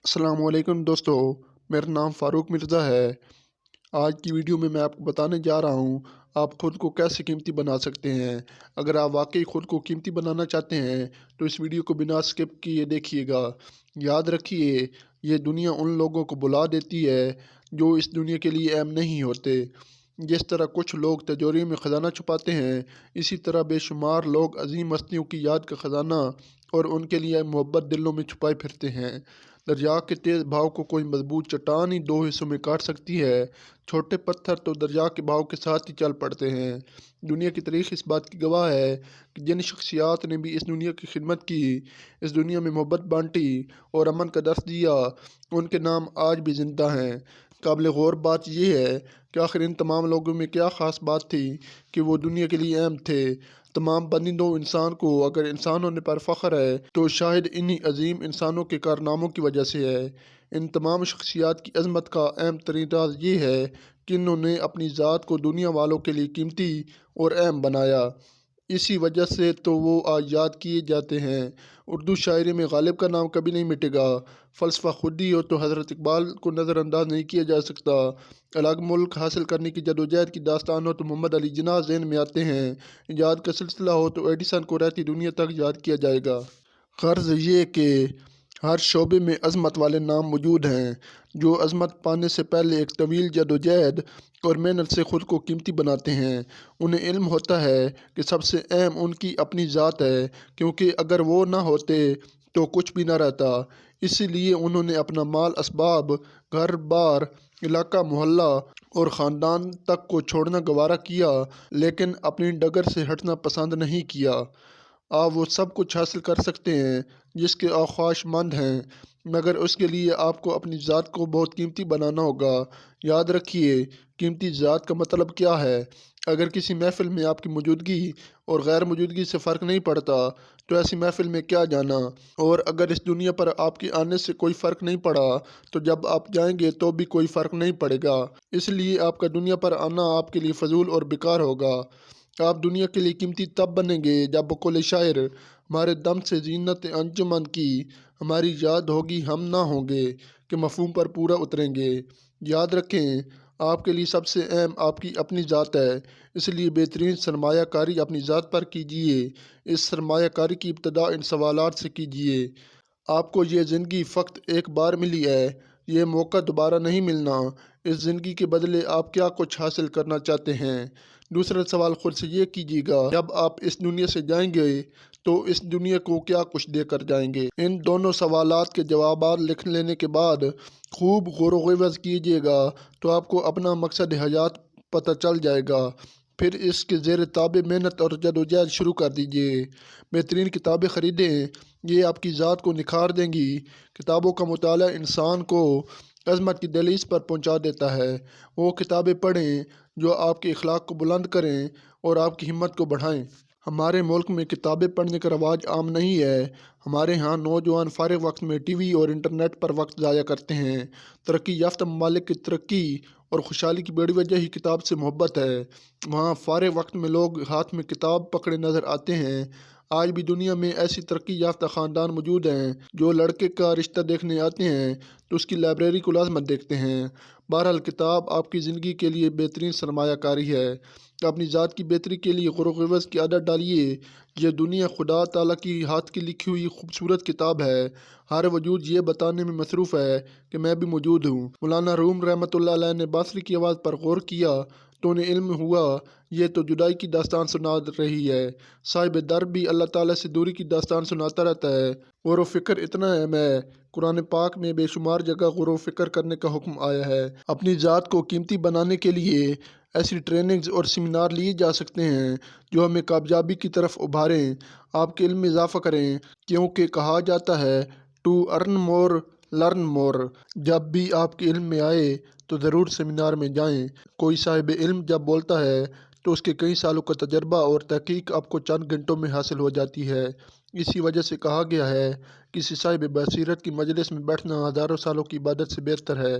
السلام علیکم دوستو، میرا نام فاروق مرزا ہے۔ آج کی ویڈیو میں آپ کو بتانے جا رہا ہوں آپ خود کو کیسے قیمتی بنا سکتے ہیں۔ اگر آپ واقعی خود کو قیمتی بنانا چاہتے ہیں تو اس ویڈیو کو بنا سکپ کیے دیکھیے گا۔ یاد رکھیے، یہ دنیا ان لوگوں کو بلا دیتی ہے جو اس دنیا کے لیے اہم نہیں ہوتے۔ جس طرح کچھ لوگ تجوری میں خزانہ چھپاتے ہیں، اسی طرح بے شمار لوگ عظیم ہستیوں کی یاد کا خزانہ اور ان کے لیے محبت دلوں میں چھپائے پھرتے ہیں۔ دریا کے تیز بہاؤ کو کوئی مضبوط چٹان ہی دو حصوں میں کاٹ سکتی ہے۔ چھوٹے پتھر تو دریا کے بہاؤ کے ساتھ ہی چل پڑتے ہیں۔ دنیا کی تاریخ اس بات کی گواہ ہے کہ جن شخصیات نے بھی اس دنیا کی خدمت کی، اس دنیا میں محبت بانٹی اور امن کا درس دیا، ان کے نام آج بھی زندہ ہیں۔ قابل غور بات یہ ہے کہ آخر ان تمام لوگوں میں کیا خاص بات تھی کہ وہ دنیا کے لیے اہم تھے۔ تمام پرندوں انسان کو اگر انسان ہونے پر فخر ہے تو شاید انہی عظیم انسانوں کے کارناموں کی وجہ سے ہے۔ ان تمام شخصیات کی عظمت کا اہم ترین راز یہ ہے کہ انہوں نے اپنی ذات کو دنیا والوں کے لیے قیمتی اور اہم بنایا۔ اسی وجہ سے تو وہ آج یاد کیے جاتے ہیں۔ اردو شاعری میں غالب کا نام کبھی نہیں مٹے گا۔ فلسفہ خودی ہو تو حضرت اقبال کو نظر انداز نہیں کیا جا سکتا۔ الگ ملک حاصل کرنے کی جدوجہد کی داستان ہو تو محمد علی جناح ذہن میں آتے ہیں۔ ایجاد کا سلسلہ ہو تو ایڈیسن کو رہتی دنیا تک یاد کیا جائے گا۔ غرض یہ کہ ہر شعبے میں عظمت والے نام موجود ہیں جو عظمت پانے سے پہلے ایک طویل جدوجہد اور محنت سے خود کو قیمتی بناتے ہیں۔ انہیں علم ہوتا ہے کہ سب سے اہم ان کی اپنی ذات ہے، کیونکہ اگر وہ نہ ہوتے تو کچھ بھی نہ رہتا۔ اسی لیے انہوں نے اپنا مال اسباب، گھر بار، علاقہ محلہ اور خاندان تک کو چھوڑنا گوارا کیا، لیکن اپنی ڈگر سے ہٹنا پسند نہیں کیا۔ آپ وہ سب کچھ حاصل کر سکتے ہیں جس کے آپ خواہش مند ہیں، مگر اس کے لیے آپ کو اپنی ذات کو بہت قیمتی بنانا ہوگا۔ یاد رکھیے، قیمتی ذات کا مطلب کیا ہے۔ اگر کسی محفل میں آپ کی موجودگی اور غیر موجودگی سے فرق نہیں پڑتا تو ایسی محفل میں کیا جانا، اور اگر اس دنیا پر آپ کے آنے سے کوئی فرق نہیں پڑا تو جب آپ جائیں گے تو بھی کوئی فرق نہیں پڑے گا۔ اس لیے آپ کا دنیا پر آنا آپ کے لیے فضول اور بیکار ہوگا۔ آپ دنیا کے لیے قیمتی تب بنیں گے جب بقول شاعر ہمارے دم سے زینت انجمن کی ہماری یاد ہوگی ہم نہ ہوں گے کہ مفہوم پر پورا اتریں گے۔ یاد رکھیں، آپ کے لیے سب سے اہم آپ کی اپنی ذات ہے، اس لیے بہترین سرمایہ کاری اپنی ذات پر کیجیے۔ اس سرمایہ کاری کی ابتدا ان سوالات سے کیجیے۔ آپ کو یہ زندگی فقط ایک بار ملی ہے، یہ موقع دوبارہ نہیں ملنا۔ اس زندگی کے بدلے آپ کیا کچھ حاصل کرنا چاہتے ہیں؟ دوسرا سوال خود سے یہ کیجیے گا، جب آپ اس دنیا سے جائیں گے تو اس دنیا کو کیا کچھ دے کر جائیں گے؟ ان دونوں سوالات کے جوابات لکھ لینے کے بعد خوب غور و خوض کیجیے گا تو آپ کو اپنا مقصد حیات پتہ چل جائے گا۔ پھر اس کے زیر تابع محنت اور جدوجہد شروع کر دیجیے۔ بہترین کتابیں خریدیں، یہ آپ کی ذات کو نکھار دیں گی۔ کتابوں کا مطالعہ انسان کو عظمت کی دہلیز پر پہنچا دیتا ہے۔ وہ کتابیں پڑھیں جو آپ کے اخلاق کو بلند کریں اور آپ کی ہمت کو بڑھائیں۔ ہمارے ملک میں کتابیں پڑھنے کا رواج عام نہیں ہے۔ ہمارے ہاں نوجوان فارغ وقت میں ٹی وی اور انٹرنیٹ پر وقت ضائع کرتے ہیں۔ ترقی یافتہ ممالک کی ترقی اور خوشحالی کی بڑی وجہ ہی کتاب سے محبت ہے۔ وہاں فارغ وقت میں لوگ ہاتھ میں کتاب پکڑے نظر آتے ہیں۔ آج بھی دنیا میں ایسی ترقی یافتہ خاندان موجود ہیں جو لڑکے کا رشتہ دیکھنے آتے ہیں تو اس کی لائبریری کو لازماً دیکھتے ہیں۔ بہرحال کتاب آپ کی زندگی کے لیے بہترین سرمایہ کاری ہے۔ اپنی ذات کی بہتری کے لیے غور و خوض کی عادت ڈالیے۔ یہ دنیا خدا تعالیٰ کی ہاتھ کی لکھی ہوئی خوبصورت کتاب ہے۔ ہر وجود یہ بتانے میں مصروف ہے کہ میں بھی موجود ہوں۔ مولانا روم رحمۃ اللہ علیہ نے بانسری کی آواز پر غور کیا تو انہیں علم ہوا یہ تو جدائی کی داستان سنا رہی ہے۔ صاحب در بھی اللہ تعالیٰ سے دوری کی داستان سناتا رہتا ہے۔ غور و فکر اتنا اہم ہے، قرآن پاک میں بے شمار جگہ غور و فکر کرنے کا حکم آیا ہے۔ اپنی ذات کو قیمتی بنانے کے لیے ایسی ٹریننگز اور سیمینار لیے جا سکتے ہیں جو ہمیں کامیابی کی طرف ابھاریں، آپ کے علم میں اضافہ کریں، کیونکہ کہا جاتا ہے to earn more learn more. جب بھی آپ کے علم میں آئے تو ضرور سیمینار میں جائیں۔ کوئی صاحب علم جب بولتا ہے تو اس کے کئی سالوں کا تجربہ اور تحقیق آپ کو چند گھنٹوں میں حاصل ہو جاتی ہے۔ اسی وجہ سے کہا گیا ہے کسی صاحب بصیرت کی مجلس میں بیٹھنا ہزاروں سالوں کی عبادت سے بہتر ہے۔